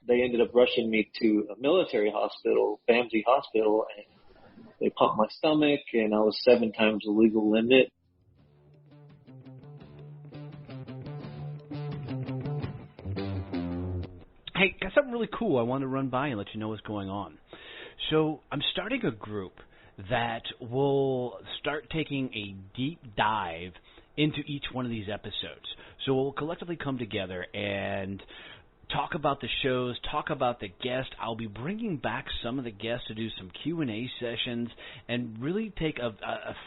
they ended up rushing me to a military hospital, Bamsey Hospital, and they pumped my stomach, and I was 7 times the legal limit. Hey, got something really cool I wanted to run by and let you know what's going on. So I'm starting a group that will start taking a deep dive into each one of these episodes. So we'll collectively come together and talk about the shows, talk about the guests. I'll be bringing back some of the guests to do some Q&A sessions and really take a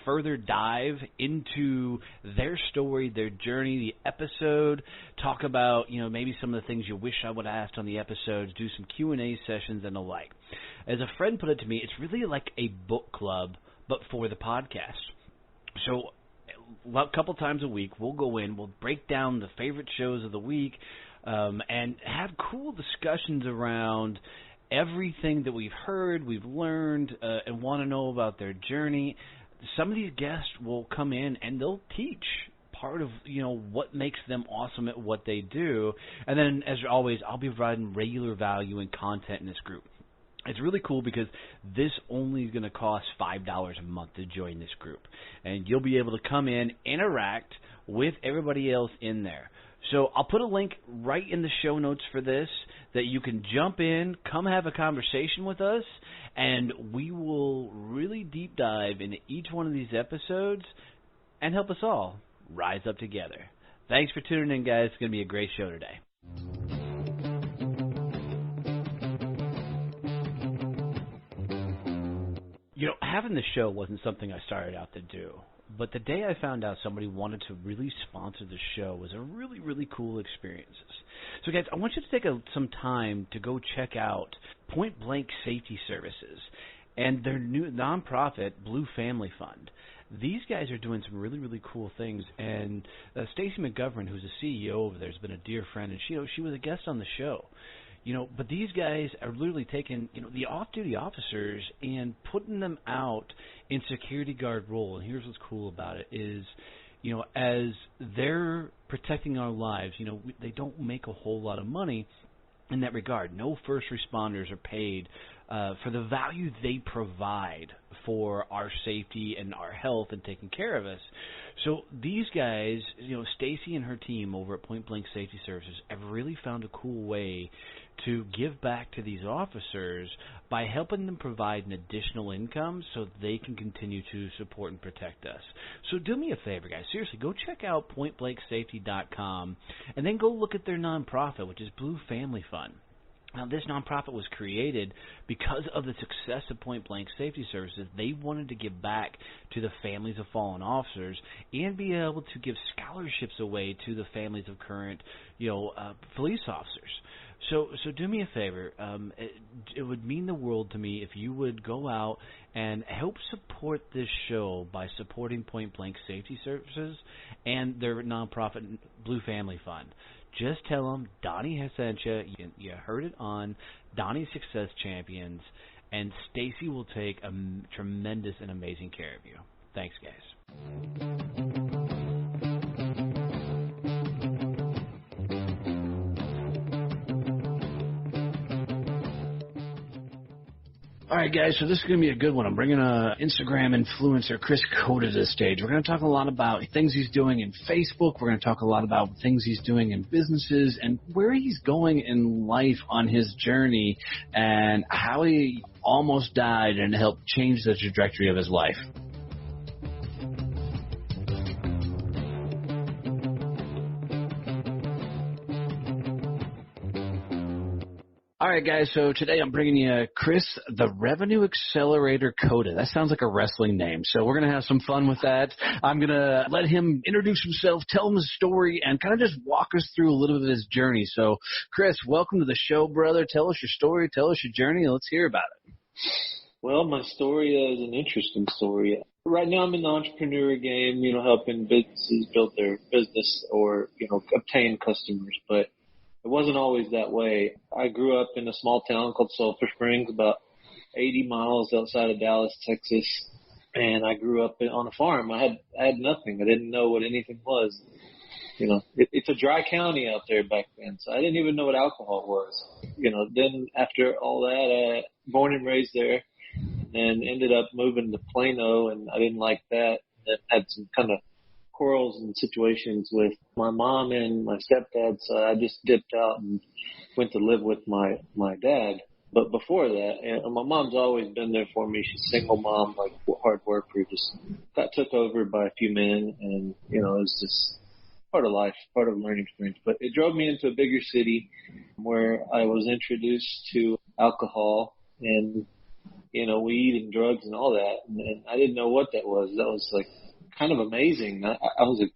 further dive into their story, their journey, the episode, talk about, maybe some of the things you wish I would have asked on the episodes, do some Q&A sessions and the like. As a friend put it to me, it's really like a book club, but for the podcast. So a couple times a week, we'll go in, we'll break down the favorite shows of the week, and have cool discussions around everything that we've heard, we've learned, and want to know about their journey. Some of these guests will come in and they'll teach part of, what makes them awesome at what they do. And then, as always, I'll be providing regular value and content in this group. It's really cool because this only is going to cost $5 a month to join this group. And you'll be able to come in, interact with everybody else in there. So I'll put a link right in the show notes for this that you can jump in, come have a conversation with us, and we will really deep dive into each one of these episodes and help us all rise up together. Thanks for tuning in, guys. It's going to be a great show today. Having the show wasn't something I started out to do. But the day I found out somebody wanted to really sponsor the show was a really, really cool experience. So, guys, I want you to take some time to go check out Point Blank Safety Services and their new nonprofit, Blue Family Fund. These guys are doing some really, really cool things. And Stacy McGovern, who's the CEO over there, has been a dear friend, and she was a guest on the show. But these guys are literally taking, the off-duty officers and putting them out in security guard role. And here's what's cool about it is, as they're protecting our lives, they don't make a whole lot of money in that regard. No first responders are paid for the value they provide for our safety and our health and taking care of us. So these guys, Stacy and her team over at Point Blank Safety Services have really found a cool way to give back to these officers by helping them provide an additional income so they can continue to support and protect us. So do me a favor, guys. Seriously, go check out pointblanksafety.com and then go look at their nonprofit, which is Blue Family Fund. Now, this nonprofit was created because of the success of Point Blank Safety Services. They wanted to give back to the families of fallen officers and be able to give scholarships away to the families of current, police officers. So do me a favor. It would mean the world to me if you would go out and help support this show by supporting Point Blank Safety Services and their nonprofit Blue Family Fund. Just tell them Donnie has sent you. You heard it on Donnie Success Champions, and Stacy will take a tremendous and amazing care of you. Thanks, guys. All right, guys, so this is going to be a good one. I'm bringing Instagram influencer Chris Cota to the stage. We're going to talk a lot about things he's doing in Facebook. We're going to talk a lot about things he's doing in businesses and where he's going in life on his journey and how he almost died and helped change the trajectory of his life. All right, guys, so today I'm bringing you Chris, the Revenue Accelerator Cota. That sounds like a wrestling name, so we're going to have some fun with that. I'm going to let him introduce himself, tell him his story, and kind of just walk us through a little bit of his journey. So, Chris, welcome to the show, brother. Tell us your story, tell us your journey, and let's hear about it. Well, my story is an interesting story. Right now I'm in the entrepreneur game, helping businesses build their business or, obtain customers, but it wasn't always that way. I grew up in a small town called Sulphur Springs, about 80 miles outside of Dallas, Texas, and I grew up on a farm. I had nothing. I didn't know what anything was. it's a dry county out there back then. So I didn't even know what alcohol was. Then after all that, born and raised there, and ended up moving to Plano, and I didn't like that. And had some kind of quarrels and situations with my mom and my stepdad, so I just dipped out and went to live with my dad. But before that, and my mom's always been there for me. She's a single mom, like hard worker, just got took over by a few men, and it was just part of life, part of learning experience. But it drove me into a bigger city where I was introduced to alcohol and weed and drugs and all that, and I didn't know what that was. That was like kind of amazing. I was like,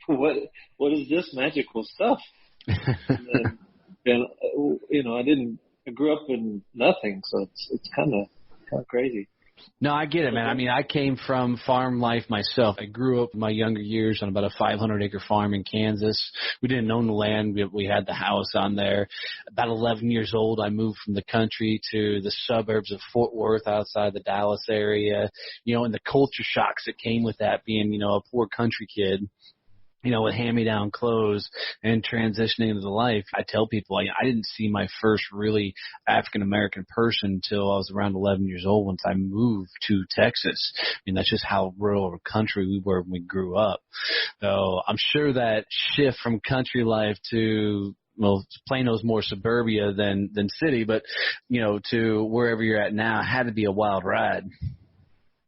what is this magical stuff? and I grew up in nothing, so it's kind of crazy. No, I get it, man. I mean, I came from farm life myself. I grew up in my younger years on about a 500-acre farm in Kansas. We didn't own the land. We had the house on there. About 11 years old, I moved from the country to the suburbs of Fort Worth outside the Dallas area, and the culture shocks that came with that being, a poor country kid. With hand-me-down clothes and transitioning into the life. I tell people I didn't see my first really African-American person until I was around 11 years old once I moved to Texas. I mean, that's just how rural of a country we were when we grew up. So I'm sure that shift from country life to Plano's more suburbia than city, but, to wherever you're at now had to be a wild ride.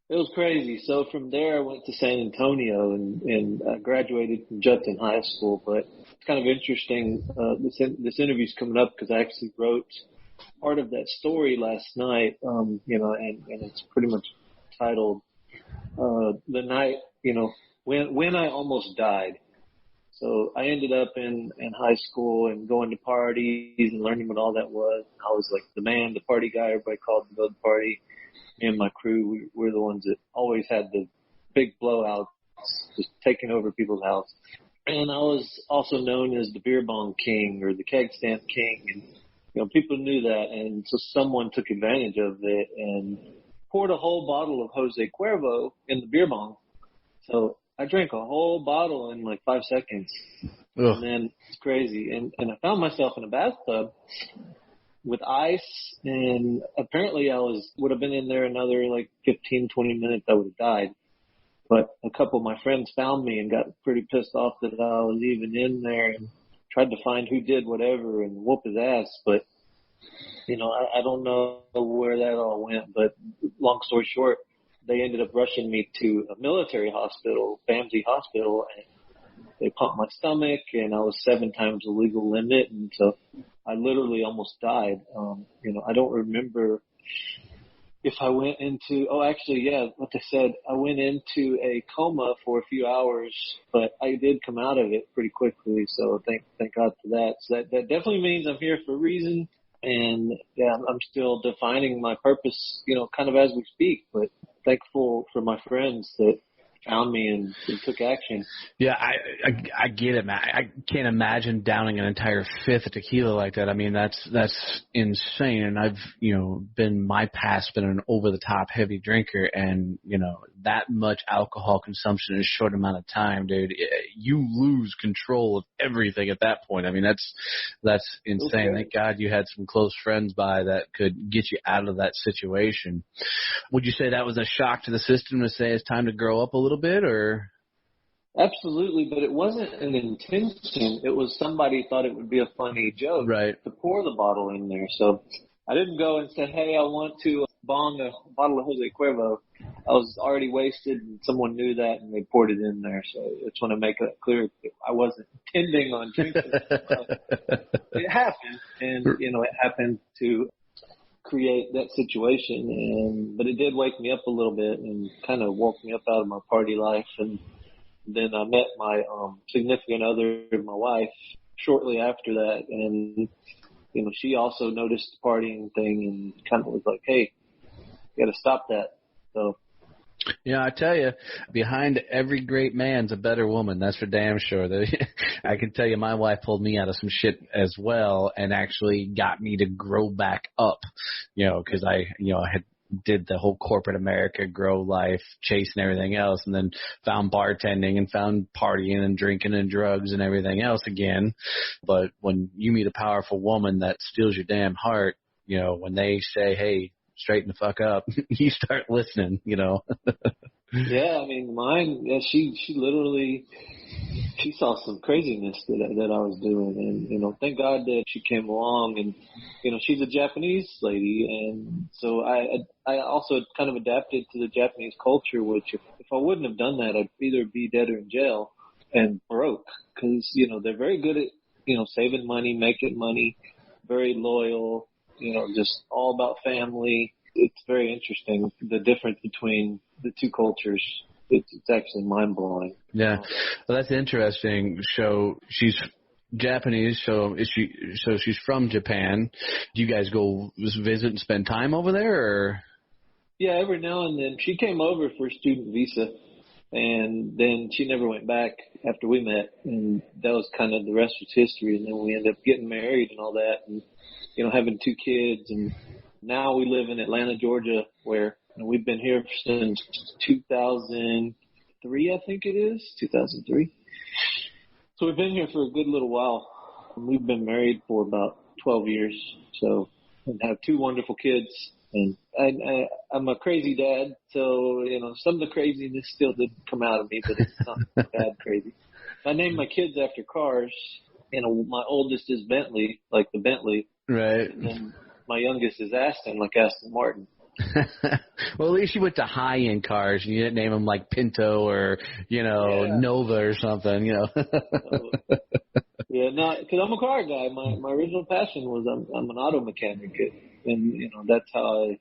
It was crazy. So from there, I went to San Antonio and graduated from Judson High School. But it's kind of interesting. This interview's coming up because I actually wrote part of that story last night. And it's pretty much titled "The Night." When I almost died. So I ended up in high school and going to parties and learning what all that was. I was like the man, the party guy. Everybody called to go to the party. Me and my crew, we were the ones that always had the big blowouts, just taking over people's house. And I was also known as the beer bong king or the keg stand king. And, people knew that. And so someone took advantage of it and poured a whole bottle of Jose Cuervo in the beer bong. So I drank a whole bottle in like 5 seconds. Ugh. And then it's crazy. And I found myself in a bathtub with ice, and apparently would have been in there another like 15, 20 minutes. I would have died. But a couple of my friends found me and got pretty pissed off that I was even in there and tried to find who did whatever and whoop his ass. But, I don't know where that all went. But long story short, they ended up rushing me to a military hospital, Bamsey Hospital, and they pumped my stomach, and I was 7 times the legal limit. And so I literally almost died. I don't remember if I went into, like I said, I went into a coma for a few hours, but I did come out of it pretty quickly. So thank God for that. So that definitely means I'm here for a reason. And yeah, I'm still defining my purpose, kind of as we speak, but thankful for my friends that found me and took action. Yeah, I get it, man. I can't imagine downing an entire fifth of tequila like that. I mean, that's insane. And I've, my past been an over-the-top heavy drinker, and, that much alcohol consumption in a short amount of time, dude, you lose control of everything at that point. I mean, that's insane. Okay. Thank God you had some close friends by that could get you out of that situation. Would you say that was a shock to the system to say it's time to grow up a little bit, or? Absolutely, but it wasn't an intention. It was somebody thought it would be a funny joke, right, to pour the bottle in there. So I didn't go and say, hey, I want to bong a bottle of Jose Cuervo. I was already wasted, and someone knew that, and they poured it in there. So I just want to make that clear. I wasn't intending on drinking. It happened, and, it happened to create that situation, but it did wake me up a little bit and kind of woke me up out of my party life. And then I met my significant other, my wife, shortly after that, and she also noticed the partying thing and kind of was like, hey, you got to stop that. So I tell you, behind every great man's a better woman. That's for damn sure. I can tell you my wife pulled me out of some shit as well and actually got me to grow back up, because I had did the whole corporate America grow life, chasing everything else, and then found bartending and found partying and drinking and drugs and everything else again. But when you meet a powerful woman that steals your damn heart, you know, when they say, hey, straighten the fuck up, you start listening, you know. Yeah, I mean, mine, yeah, she literally, she saw some craziness that I was doing. And, you know, thank God that she came along, and, you know, she's a Japanese lady. And so I also kind of adapted to the Japanese culture, which if I wouldn't have done that, I'd either be dead or in jail and broke. Cause, you know, they're very good at, you know, saving money, making money, very loyal, you know, just all about family. It's very interesting, the difference between the two cultures. It's actually mind-blowing. Yeah, well, that's interesting. So she's Japanese, so she's from Japan. Do you guys go visit and spend time over there, or? Yeah, every now and then. She came over for a student visa, and then she never went back after we met, and that was kind of the rest was history. And then we ended up getting married and all that, and, you know, having 2 kids, and now we live in Atlanta, Georgia, where we've been here since 2003, I think it is, 2003. So we've been here for a good little while. We've been married for about 12 years, so, and have 2 wonderful kids. And I'm a crazy dad, so, you know, some of the craziness still didn't come out of me, but it's not bad crazy. I named my kids after cars, and my oldest is Bentley, like the Bentley. Right. And then my youngest is Aston, like Aston Martin. Well, at least you went to high-end cars, and you didn't name them like Pinto or, you know, Nova or something, you know. Yeah, no, because I'm a car guy. My original passion was I'm an auto mechanic, and, you know, that's how I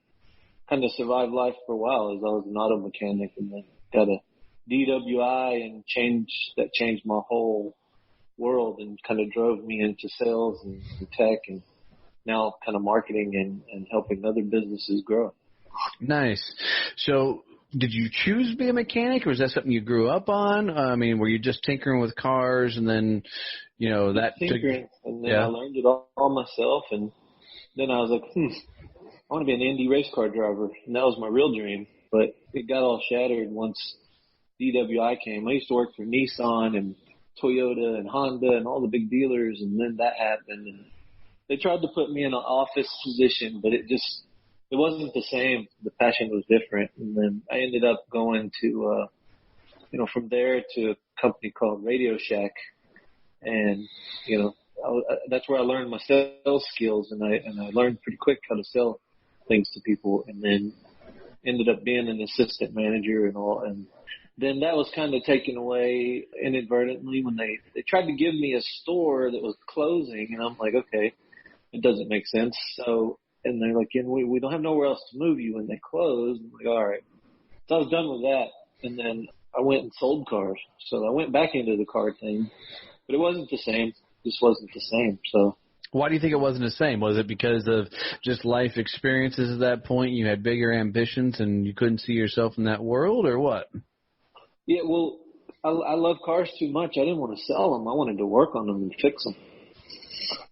kind of survived life for a while, is I was an auto mechanic, and then got a DWI and changed my whole world and kind of drove me into sales and tech, and now kind of marketing and helping other businesses grow. Nice. So did you choose to be a mechanic, or was that something you grew up on? I mean, were you just tinkering with cars and then, you know, that tinkering, and then I learned it all myself, and then I was like, I want to be an Indy race car driver, and that was my real dream, but it got all shattered once DWI came. I used to work for Nissan and Toyota and Honda and all the big dealers, and then that happened, and they tried to put me in an office position, but it wasn't the same. The passion was different. And then I ended up going to, you know, from there to a company called Radio Shack. And, you know, that's where I learned my sales skills, and I learned pretty quick how to sell things to people, and then ended up being an assistant manager and all. And then that was kind of taken away inadvertently when they tried to give me a store that was closing, and I'm like, okay, it doesn't make sense. So, and they're like, we don't have nowhere else to move you when they close. I'm like, all right. So I was done with that. And then I went and sold cars. So I went back into the car thing, but it wasn't the same. It just wasn't the same. So. Why do you think it wasn't the same? Was it because of just life experiences at that point? You had bigger ambitions and you couldn't see yourself in that world, or what? Yeah, well, I love cars too much. I didn't want to sell them. I wanted to work on them and fix them.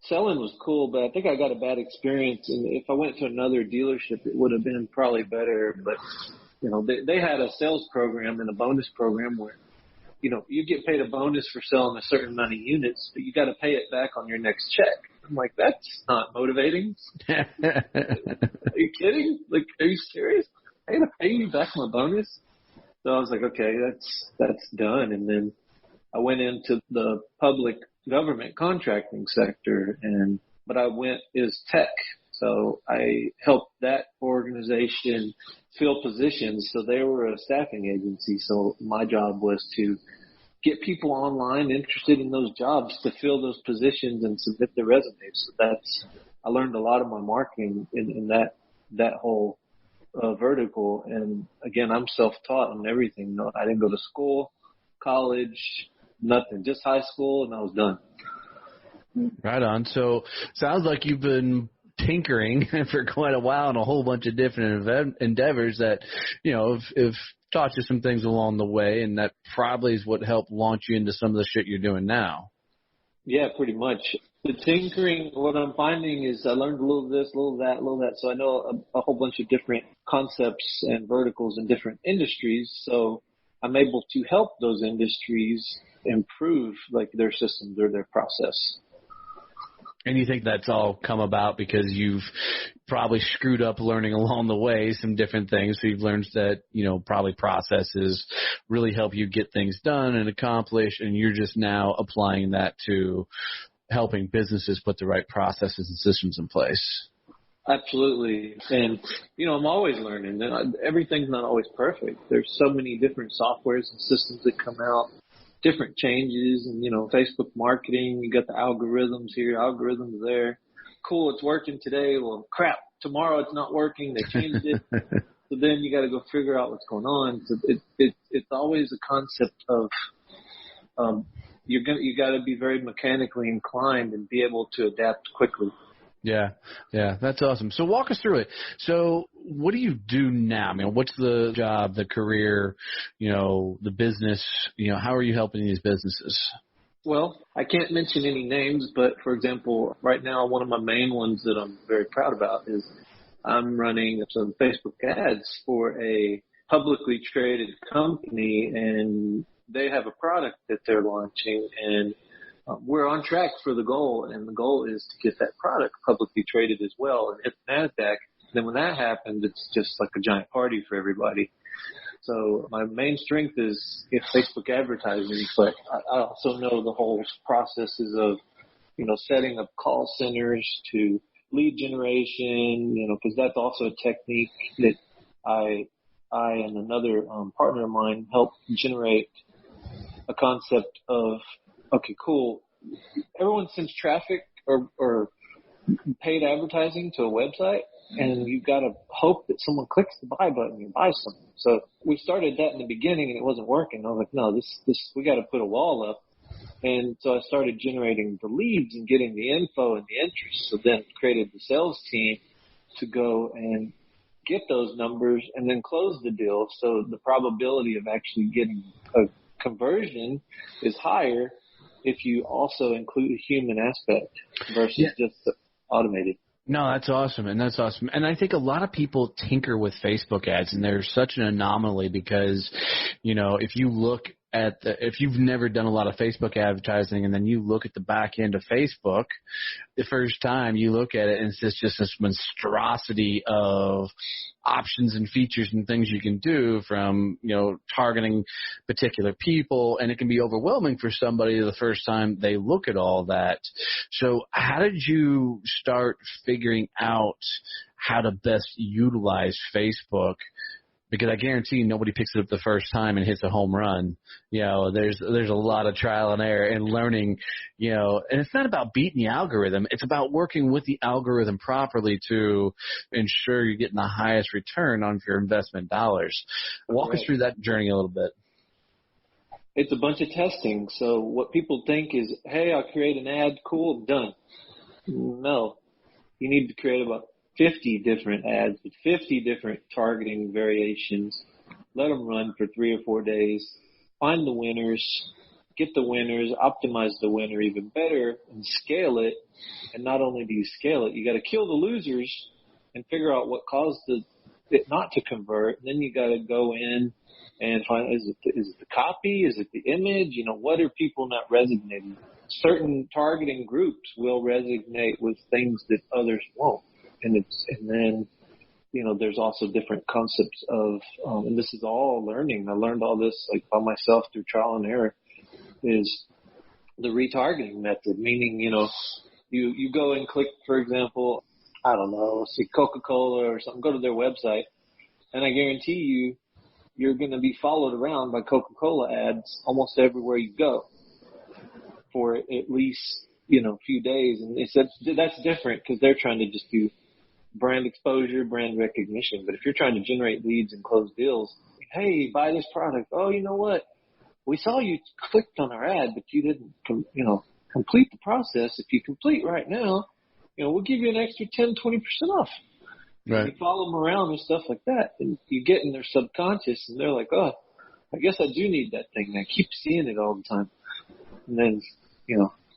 Selling was cool, but I think I got a bad experience. And if I went to another dealership, it would have been probably better. But, you know, they had a sales program and a bonus program where, you know, you get paid a bonus for selling a certain amount of units, but you got to pay it back on your next check. I'm like, that's not motivating. Are you kidding? Like, are you serious? I got to pay you back my bonus? So I was like, okay, that's done. And then I went into the public government contracting sector, but I went as tech. So I helped that organization fill positions. So they were a staffing agency. So my job was to get people online interested in those jobs to fill those positions and submit their resumes. So I learned a lot of my marketing in that whole vertical. And again, I'm self-taught on everything. No, I didn't go to school, college, nothing, just high school, and I was done. Right on. So sounds like you've been tinkering for quite a while in a whole bunch of different endeavors that, you know, have taught you some things along the way, and that probably is what helped launch you into some of the shit you're doing now. Yeah, pretty much. The tinkering, what I'm finding is I learned a little of this, a little of that, a little of that. So I know a whole bunch of different concepts and verticals in different industries. So I'm able to help those industries improve like their systems or their process. And you think that's all come about because you've probably screwed up learning along the way some different things. So you've learned that, probably processes really help you get things done and accomplished, and you're just now applying that to helping businesses put the right processes and systems in place. Absolutely. And, I'm always learning. Everything's not always perfect. There's so many different softwares and systems that come out, different changes, and, Facebook marketing, you got the algorithms here, algorithms there. Cool, it's working today. Well, crap, tomorrow it's not working. They changed it. So then you got to go figure out what's going on. So it's always a concept of, you got to be very mechanically inclined and be able to adapt quickly. Yeah, that's awesome. So walk us through it. So what do you do now? I mean, what's the job, the career, the business, how are you helping these businesses? Well, I can't mention any names, but for example, right now, one of my main ones that I'm very proud about is I'm running some Facebook ads for a publicly traded company, and they have a product that they're launching, and we're on track for the goal, and the goal is to get that product publicly traded as well and hit NASDAQ. Then when that happens, it's just like a giant party for everybody. So my main strength is Facebook advertising, but I also know the whole processes of, setting up call centers to lead generation, because that's also a technique that I and another partner of mine help generate a concept of, okay, cool. Everyone sends traffic or paid advertising to a website, and you've got to hope that someone clicks the buy button and buys something. So we started that in the beginning, and it wasn't working. I was like, no, this we got to put a wall up. And so I started generating the leads and getting the info and the interest. So then created the sales team to go and get those numbers and then close the deal. So the probability of actually getting a conversion is higher if you also include a human aspect versus just automated. No, that's awesome, and that's awesome. And I think a lot of people tinker with Facebook ads, and they're such an anomaly because, if you look if you've never done a lot of Facebook advertising and then you look at the back end of Facebook, the first time you look at it and it's just this monstrosity of options and features and things you can do from, targeting particular people, and it can be overwhelming for somebody the first time they look at all that. So how did you start figuring out how to best utilize Facebook? Because I guarantee you nobody picks it up the first time and hits a home run. There's a lot of trial and error and learning, and it's not about beating the algorithm. It's about working with the algorithm properly to ensure you're getting the highest return on your investment dollars. Walk us through that journey a little bit. It's a bunch of testing. So what people think is, hey, I'll create an ad, cool, done. No, you need to create about 50 different ads with 50 different targeting variations. Let them run for 3 or 4 days. Find the winners, get the winners, optimize the winner even better, and scale it. And not only do you scale it, you got to kill the losers and figure out what caused it not to convert. And then you got to go in and find, is it the copy? Is it the image? What are people not resonating? Certain targeting groups will resonate with things that others won't. And then, there's also different concepts of, and this is all learning. I learned all this like by myself through trial and error, is the retargeting method, meaning, you go and click, for example, I don't know, say Coca-Cola or something, go to their website, and I guarantee you're going to be followed around by Coca-Cola ads almost everywhere you go for at least, a few days. And that's different because they're trying to just do brand exposure, brand recognition. But if you're trying to generate leads and close deals, hey, buy this product. Oh, you know what? We saw you clicked on our ad, but you didn't, complete the process. If you complete right now, we'll give you an extra 10, 20% off. Right. You follow them around and stuff like that, and you get in their subconscious, and they're like, oh, I guess I do need that thing. I keep seeing it all the time. And then,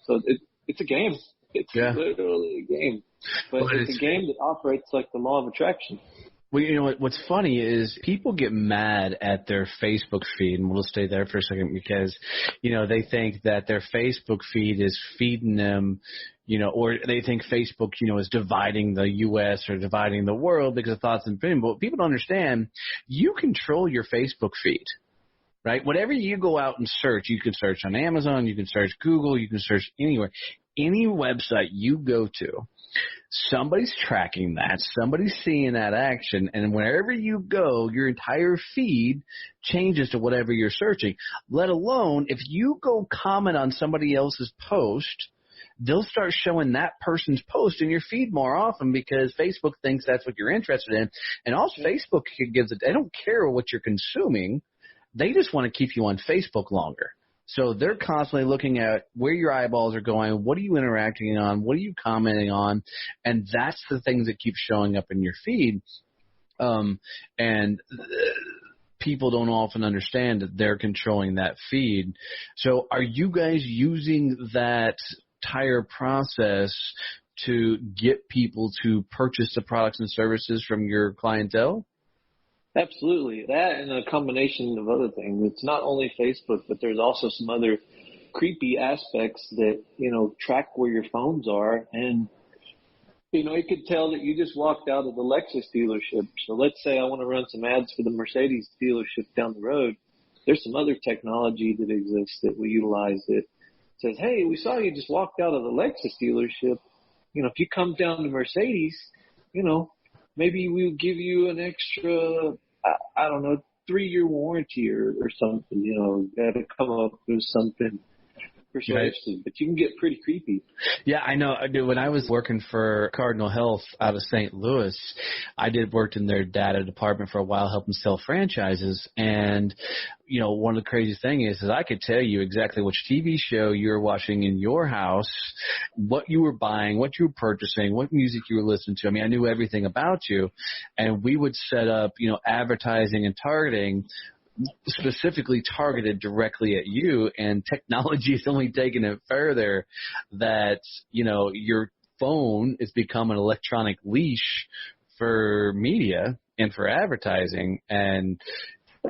So it's a game. It's literally a game. But it's a game that operates like the law of attraction. Well, you know what's funny is people get mad at their Facebook feed, and we'll stay there for a second because, they think that their Facebook feed is feeding them, or they think Facebook, is dividing the U.S. or dividing the world because of thoughts and opinions. But what people don't understand, you control your Facebook feed. Right? Whatever you go out and search, you can search on Amazon, you can search Google, you can search anywhere. Any website you go to, somebody's tracking that, somebody's seeing that action, and wherever you go, your entire feed changes to whatever you're searching, let alone if you go comment on somebody else's post, they'll start showing that person's post in your feed more often because Facebook thinks that's what you're interested in. And also Facebook they don't care what you're consuming. They just want to keep you on Facebook longer. So they're constantly looking at where your eyeballs are going, what are you interacting on, what are you commenting on, and that's the things that keep showing up in your feed. And people don't often understand that they're controlling that feed. So are you guys using that entire process to get people to purchase the products and services from your clientele? Absolutely. That and a combination of other things. It's not only Facebook, but there's also some other creepy aspects that, track where your phones are. And, it could tell that you just walked out of the Lexus dealership. So let's say I want to run some ads for the Mercedes dealership down the road. There's some other technology that exists that we utilize that says, hey, we saw you just walked out of the Lexus dealership. If you come down to Mercedes, maybe we'll give you an extra, 3-year warranty or something, got to come up with something persuasive, right. But you can get pretty creepy. Yeah, I know. When I was working for Cardinal Health out of St. Louis, I worked in their data department for a while, helping sell franchises. And, one of the crazy things is I could tell you exactly which TV show you were watching in your house, what you were buying, what you were purchasing, what music you were listening to. I mean, I knew everything about you. And we would set up, advertising and targeting specifically targeted directly at you, and technology is only taking it further that, your phone is become an electronic leash for media and for advertising, and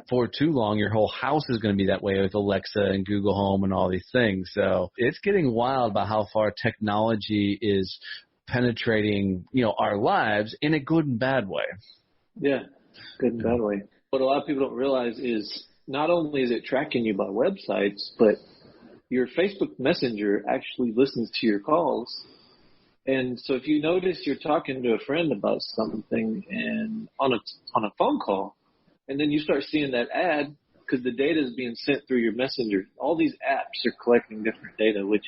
for too long, your whole house is going to be that way with Alexa and Google Home and all these things. So it's getting wild about how far technology is penetrating, our lives in a good and bad way. Yeah, good and bad way. What a lot of people don't realize is not only is it tracking you by websites, but your Facebook Messenger actually listens to your calls. And so if you notice you're talking to a friend about something and on a phone call, and then you start seeing that ad because the data is being sent through your Messenger. All these apps are collecting different data, which,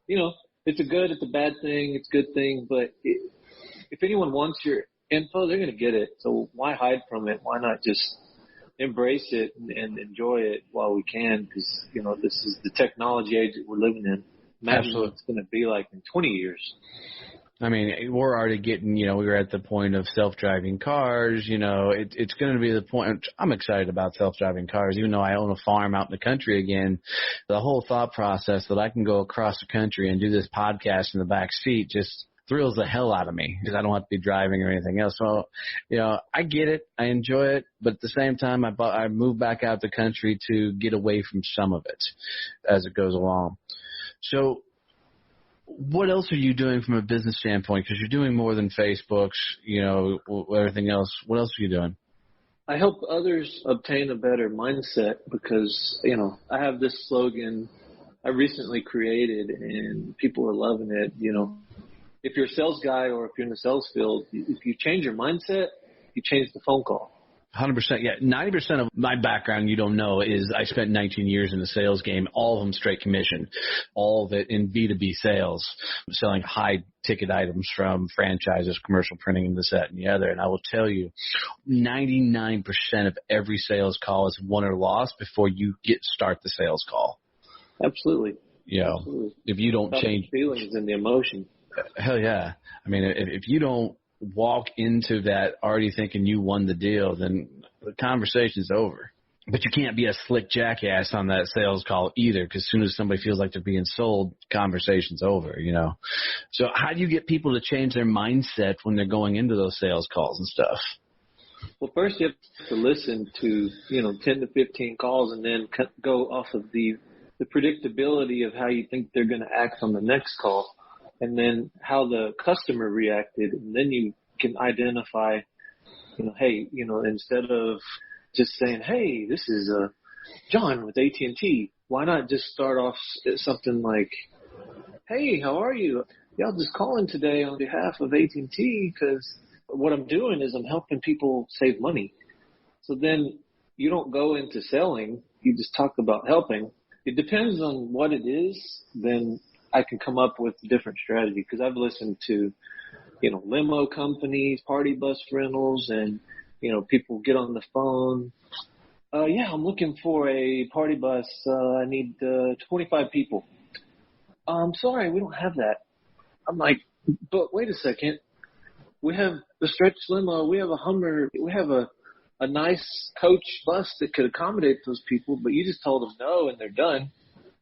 it's a good, it's a bad thing, it's a good thing. But if anyone wants your info, they're going to get it. So why hide from it? Why not just embrace it and enjoy it while we can? Because, this is the technology age that we're living in. Imagine what it's going to be like in 20 years. I mean, we're already getting, we're at the point of self-driving cars. It's going to be the point. I'm excited about self-driving cars, even though I own a farm out in the country again. The whole thought process that I can go across the country and do this podcast in the back seat just thrills the hell out of me because I don't have to be driving or anything else. So, I get it. I enjoy it. But at the same time, I moved back out the country to get away from some of it as it goes along. So what else are you doing from a business standpoint? Because you're doing more than Facebook's, everything else. What else are you doing? I help others obtain a better mindset because, I have this slogan I recently created and people are loving it. If you're a sales guy or if you're in the sales field, if you change your mindset, you change the phone call. 100%. Yeah. 90% of my background, you don't know, is I spent 19 years in the sales game, all of them straight commission, all of it in B2B sales, selling high ticket items from franchises, commercial printing, and this, that, and the other. And I will tell you, 99% of every sales call is won or lost before you start the sales call. Absolutely. Absolutely. If you don't change the feelings and the emotion. Hell yeah. I mean, if you don't walk into that already thinking you won the deal, then the conversation's over. But you can't be a slick jackass on that sales call either, because as soon as somebody feels like they're being sold, conversation's over, you know. So how do you get people to change their mindset when they're going into those sales calls and stuff? Well, first you have to listen to, 10 to 15 calls and then go off of the predictability of how you think they're going to act on the next call, and then how the customer reacted. And then you can identify, hey, instead of just saying, hey, this is John with AT&T, why not just start off something like, hey, how are you? Yeah, I'm just calling today on behalf of AT&T because what I'm doing is I'm helping people save money. So then you don't go into selling. You just talk about helping. It depends on what it is. Then I can come up with a different strategy, because I've listened to, limo companies, party bus rentals, and, people get on the phone. Yeah, I'm looking for a party bus. I need 25 people. I'm sorry, we don't have that. I'm like, but wait a second. We have the stretch limo. We have a Hummer. We have a nice coach bus that could accommodate those people, but you just told them no and they're done.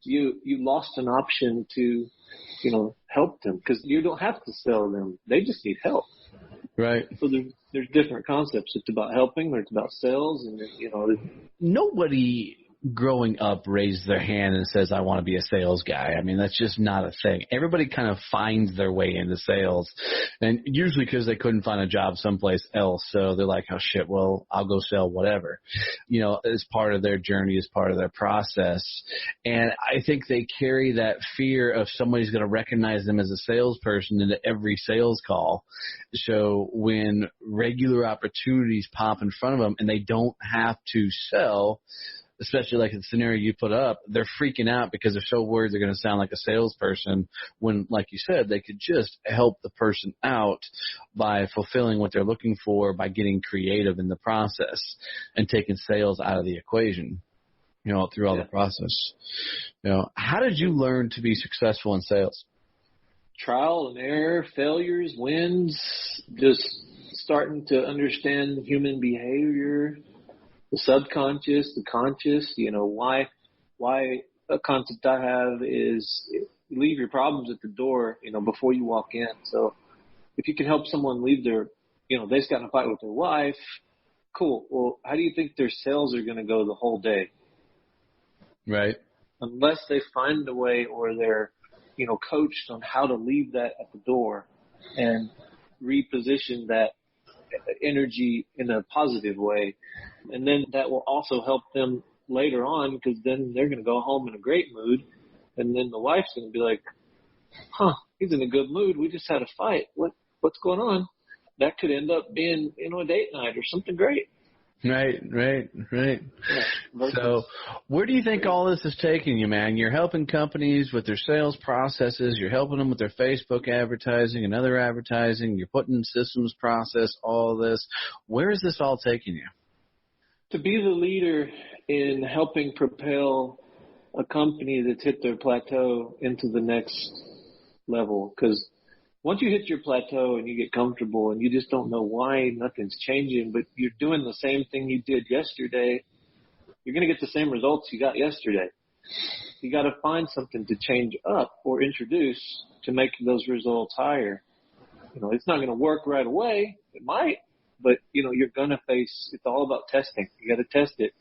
You lost an option to, help them, because you don't have to sell them. They just need help. Right. So there's different concepts. It's about helping, or it's about sales, and nobody growing up raised their hand and says, I want to be a sales guy. I mean, that's just not a thing. Everybody kind of finds their way into sales, and usually because they couldn't find a job someplace else. So they're like, oh shit, well, I'll go sell whatever, as part of their journey, as part of their process. And I think they carry that fear of somebody's going to recognize them as a salesperson into every sales call. So when regular opportunities pop in front of them and they don't have to sell, especially like the scenario you put up, they're freaking out because they're so worried they're going to sound like a salesperson when, like you said, they could just help the person out by fulfilling what they're looking for, by getting creative in the process and taking sales out of the equation, through all the process. How did you learn to be successful in sales? Trial and error, failures, wins, just starting to understand human behavior, the subconscious, the conscious. Why a concept I have is leave your problems at the door, before you walk in. So if you can help someone leave their, they just got in a fight with their wife, cool. Well, how do you think their sales are going to go the whole day? Right. Unless they find a way, or they're, coached on how to leave that at the door and reposition that energy in a positive way. And then that will also help them later on, because then they're going to go home in a great mood. And then the wife's going to be like, he's in a good mood. We just had a fight. What's going on? That could end up being, a date night or something great. Right. Yeah, so where do you think all this is taking you, man? You're helping companies with their sales processes. You're helping them with their Facebook advertising and other advertising. You're putting systems process, all this. Where is this all taking you? To be the leader in helping propel a company that's hit their plateau into the next level. Because once you hit your plateau and you get comfortable and you just don't know why nothing's changing, but you're doing the same thing you did yesterday, you're going to get the same results you got yesterday. You got to find something to change up or introduce to make those results higher. It's not going to work right away. It might, but, you're going to face, it's all about testing. You got to test it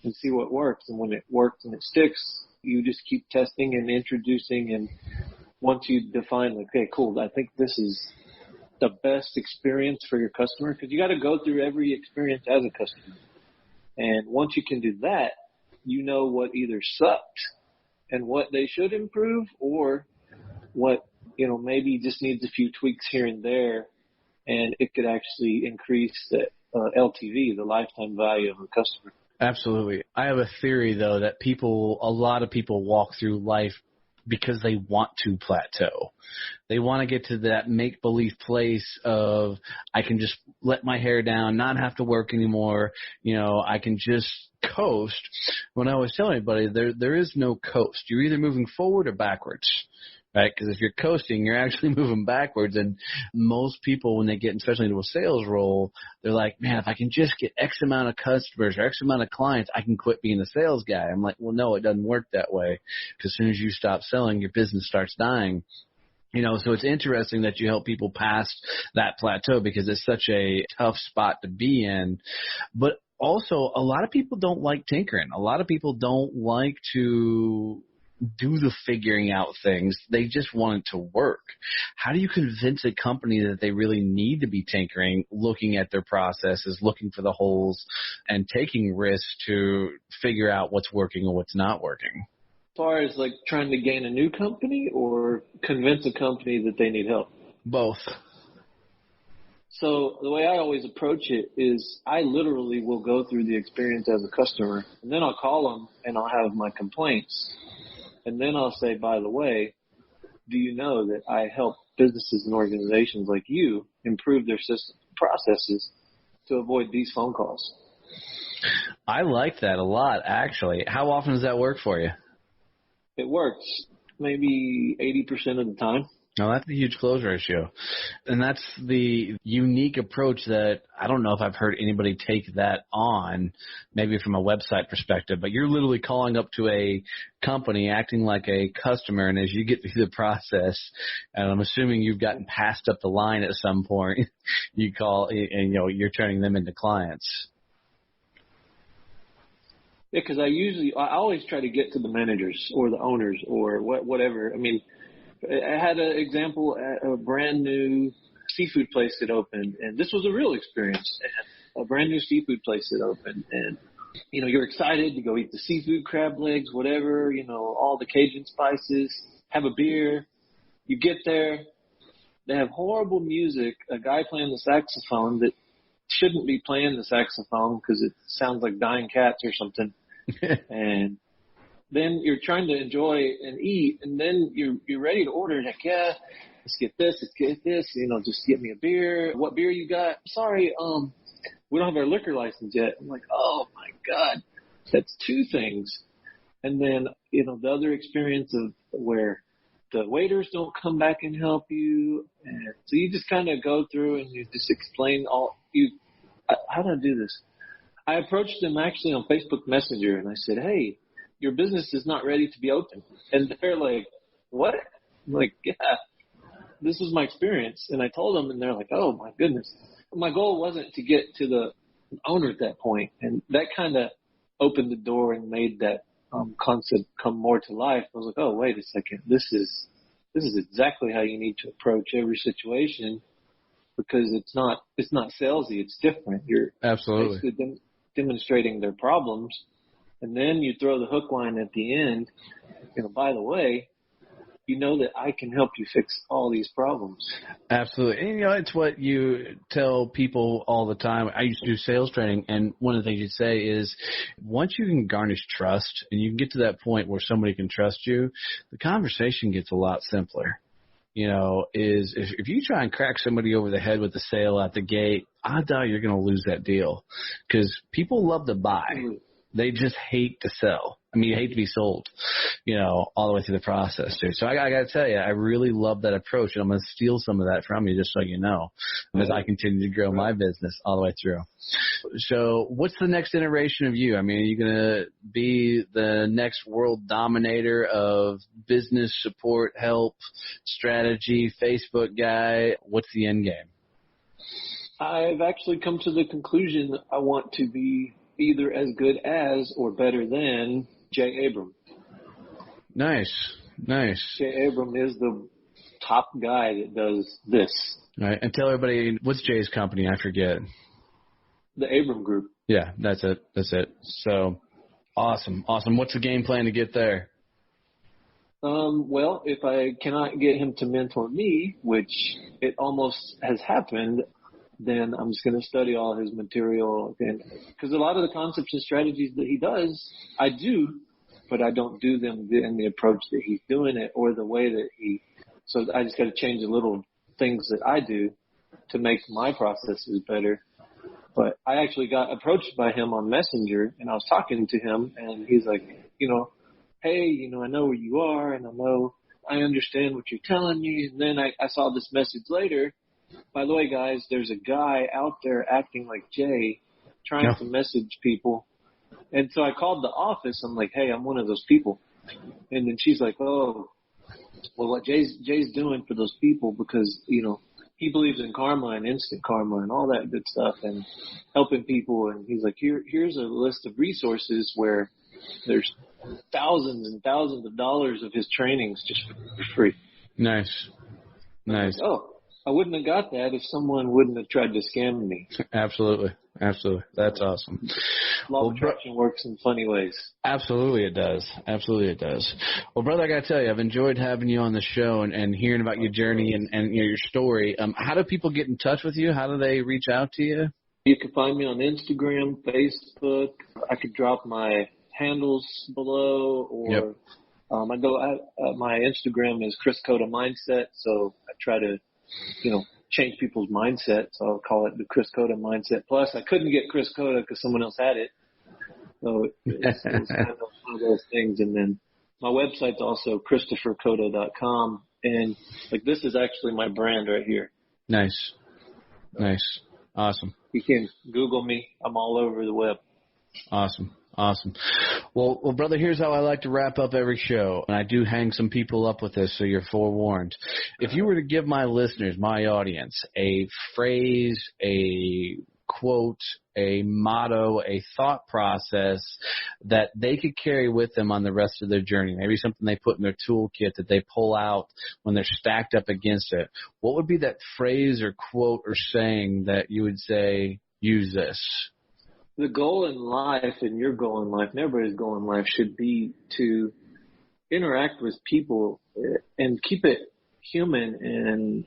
and see what works. And when it works and it sticks, you just keep testing and introducing. And once you define, like, okay, cool, I think this is the best experience for your customer, because you got to go through every experience as a customer. And once you can do that, what either sucked and what they should improve, or what, maybe just needs a few tweaks here and there, and it could actually increase the LTV, the lifetime value of a customer. Absolutely. I have a theory, though, that a lot of people walk through life because they want to plateau. They want to get to that make-believe place of, I can just let my hair down, not have to work anymore. I can just coast. When I always tell anybody, there is no coast. You're either moving forward or backwards, right? Because if you're coasting, you're actually moving backwards. And most people, when they get especially into a sales role, they're like, man, if I can just get X amount of customers or X amount of clients, I can quit being a sales guy. I'm like, well, no, it doesn't work that way. Because as soon as you stop selling, your business starts dying. So it's interesting that you help people past that plateau because it's such a tough spot to be in. But also, a lot of people don't like tinkering. A lot of people don't like to do the figuring out things. They just want it to work. How do you convince a company that they really need to be tinkering, looking at their processes, looking for the holes, and taking risks to figure out what's working and what's not working? As far as like trying to gain a new company or convince a company that they need help? Both. So the way I always approach it is I literally will go through the experience as a customer, and then I'll call them and I'll have my complaints. And then I'll say, by the way, do you know that I help businesses and organizations like you improve their systems and processes to avoid these phone calls? I like that a lot, actually. How often does that work for you? It works maybe 80% of the time. No, that's a huge close ratio. And that's the unique approach that I don't know if I've heard anybody take that on, maybe from a website perspective, but you're literally calling up to a company, acting like a customer, and as you get through the process, and I'm assuming you've gotten passed up the line at some point, you call and you're turning them into clients. Yeah, because I always try to get to the managers or the owners or whatever. I mean, I had an example at a brand new seafood place that opened, and this was a real experience. A brand new seafood place that opened, and you're excited to go eat the seafood, crab legs, whatever, all the Cajun spices, have a beer. You get there, they have horrible music, a guy playing the saxophone that shouldn't be playing the saxophone because it sounds like dying cats or something. And then you're trying to enjoy and eat, and then you're ready to order. Like, yeah, let's get this, just get me a beer. What beer you got? Sorry, we don't have our liquor license yet. I'm like, oh my God, that's two things. And then, the other experience of where the waiters don't come back and help you. And so you just kind of go through and you just explain how do I do this? I approached them actually on Facebook Messenger, and I said, hey, your business is not ready to be open. And they're like, what? I'm like, yeah, this is my experience. And I told them, and they're like, oh, my goodness. My goal wasn't to get to the owner at that point, and that kind of opened the door and made that concept come more to life. I was like, oh, wait a second. This is exactly how you need to approach every situation, because it's not salesy. It's different. You're absolutely basically demonstrating their problems, and then you throw the hook line at the end. By the way, that I can help you fix all these problems. Absolutely. And, it's what you tell people all the time. I used to do sales training, and one of the things you say is once you can garnish trust and you can get to that point where somebody can trust you, the conversation gets a lot simpler. Is if you try and crack somebody over the head with a sale at the gate, I doubt you're going to lose that deal, because people love to buy. They just hate to sell. Hate to be sold, all the way through the process, too. So I got to tell you, I really love that approach, and I'm going to steal some of that from you just so you know, as I continue to grow my business all the way through. So what's the next iteration of you? Are you going to be the next world dominator of business support, help, strategy, Facebook guy? What's the end game? I've actually come to the conclusion that I want to be either as good as or better than Jay Abram. Nice. Jay Abram is the top guy that does this. All right, and tell everybody, what's Jay's company? I forget. The Abram Group. Yeah, that's it. So, awesome. What's the game plan to get there? Well, if I cannot get him to mentor me, which it almost has happened, then I'm just going to study all his material. Because a lot of the concepts and strategies that he does, I do, but I don't do them in the approach that he's doing it or the way that so I just got to change the little things that I do to make my processes better. But I actually got approached by him on Messenger, and I was talking to him, and he's like, hey, I know where you are, and I know I understand what you're telling me. And then I saw this message later. By the way, guys, there's a guy out there acting like Jay, trying to message people. And so I called the office. I'm like, hey, I'm one of those people. And then she's like, oh, well, what Jay's doing for those people, because, you know, he believes in karma and instant karma and all that good stuff and helping people. And he's like, here's a list of resources where there's thousands and thousands of dollars of his trainings just for free. Nice. Nice. Like, oh, I wouldn't have got that if someone wouldn't have tried to scam me. Absolutely. Absolutely. That's awesome. Law of attraction works in funny ways. Absolutely it does. Absolutely it does. Well, brother, I got to tell you, I've enjoyed having you on the show and hearing about your journey and you know, your story. How do people get in touch with you? How do they reach out to you? You can find me on Instagram, Facebook. I could drop my handles below, or my Instagram is Chris Cota Mindset, so I try to, you know, change people's mindset, so I'll call it the Chris Cota Mindset. Plus, I couldn't get Chris Cota because someone else had it, so it's kind of one of those things. And then my website's also ChristopherCota.com, and like this is actually my brand right here. Nice, nice, awesome. You can Google me. I'm all over the web. Awesome. Awesome. Well, brother, here's how I like to wrap up every show, and I do hang some people up with this, so you're forewarned. If you were to give my listeners, my audience, a phrase, a quote, a motto, a thought process that they could carry with them on the rest of their journey, maybe something they put in their toolkit that they pull out when they're stacked up against it, what would be that phrase or quote or saying that you would say, use this? The goal in life, and your goal in life, and everybody's goal in life, should be to interact with people and keep it human and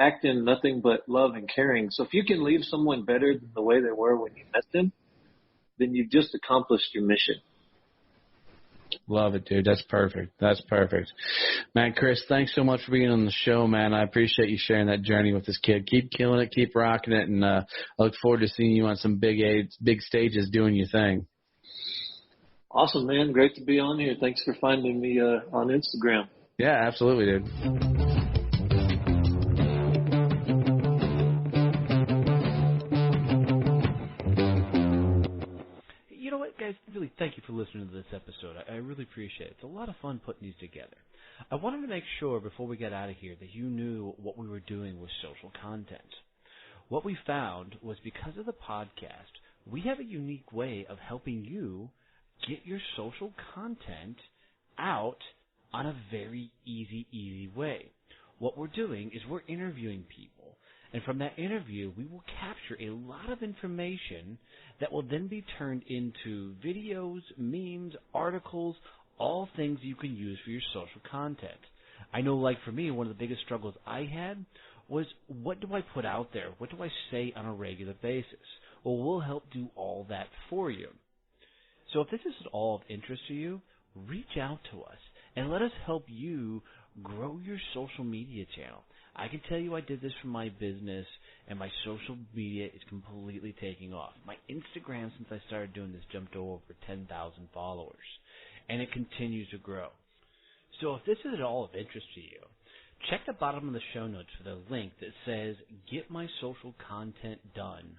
act in nothing but love and caring. So if you can leave someone better than the way they were when you met them, then you've just accomplished your mission. Love it, dude. That's perfect. That's perfect. Man, Chris, thanks so much for being on the show, man. I appreciate you sharing that journey with this kid. Keep killing it. Keep rocking it. And I look forward to seeing you on some big stages doing your thing. Awesome, man. Great to be on here. Thanks for finding me on Instagram. Yeah, absolutely, dude. Guys, really thank you for listening to this episode. I really appreciate it. It's a lot of fun putting these together. I wanted to make sure before we get out of here that you knew what we were doing with social content. What we found was because of the podcast, we have a unique way of helping you get your social content out on a very easy way. What we're doing is we're interviewing people. And from that interview, we will capture a lot of information that will then be turned into videos, memes, articles, all things you can use for your social content. I know, like for me, one of the biggest struggles I had was, what do I put out there? What do I say on a regular basis? Well, we'll help do all that for you. So if this is at all of interest to you, reach out to us and let us help you grow your social media channel. I can tell you I did this for my business, and my social media is completely taking off. My Instagram, since I started doing this, jumped to over 10,000 followers, and it continues to grow. So if this is at all of interest to you, check the bottom of the show notes for the link that says, Get My Social Content Done